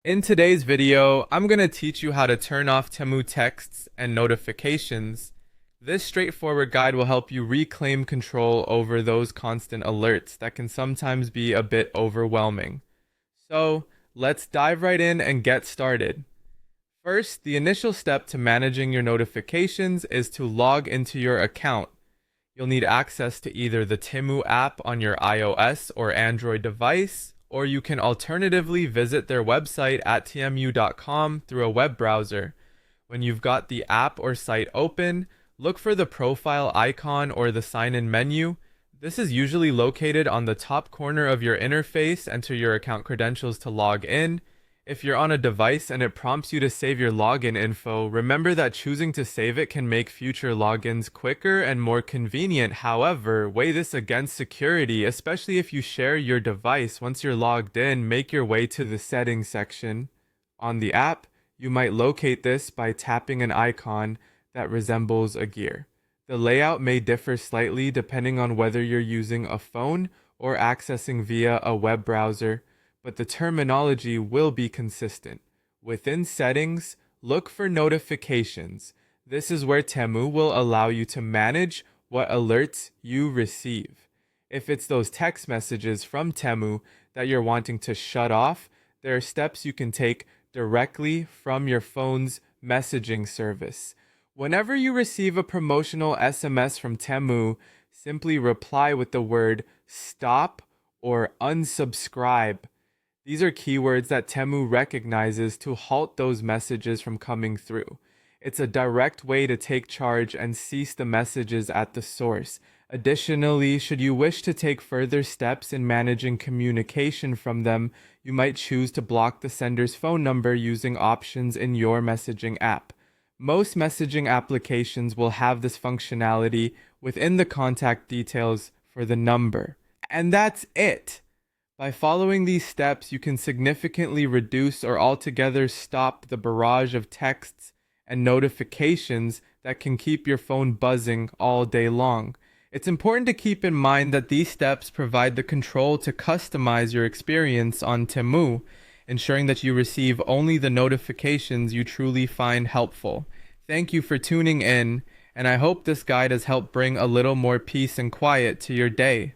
In today's video, I'm going to teach you how to turn off Temu texts and notifications. This straightforward guide will help you reclaim control over those constant alerts that can sometimes be a bit overwhelming. So, let's dive right in and get started. First, the initial step to managing your notifications is to log into your account. You'll need access to either the Temu app on your iOS or Android device, or you can alternatively visit their website at tmu.com through a web browser. When you've got the app or site open, look for the profile icon or the sign-in menu. This is usually located on the top corner of your interface. Enter your account credentials to log in. If you're on a device and it prompts you to save your login info, remember that choosing to save it can make future logins quicker and more convenient. However, weigh this against security, especially if you share your device. Once you're logged in, make your way to the settings section. On the app, you might locate this by tapping an icon that resembles a gear. The layout may differ slightly depending on whether you're using a phone or accessing via a web browser, but the terminology will be consistent. Within settings, look for notifications. This is where Temu will allow you to manage what alerts you receive. If it's those text messages from Temu that you're wanting to shut off, there are steps you can take directly from your phone's messaging service. Whenever you receive a promotional SMS from Temu, simply reply with the word stop or unsubscribe. These are keywords that Temu recognizes to halt those messages from coming through. It's a direct way to take charge and cease the messages at the source. Additionally, should you wish to take further steps in managing communication from them, you might choose to block the sender's phone number using options in your messaging app. Most messaging applications will have this functionality within the contact details for the number. And that's it! By following these steps, you can significantly reduce or altogether stop the barrage of texts and notifications that can keep your phone buzzing all day long. It's important to keep in mind that these steps provide the control to customize your experience on Temu, ensuring that you receive only the notifications you truly find helpful. Thank you for tuning in, and I hope this guide has helped bring a little more peace and quiet to your day.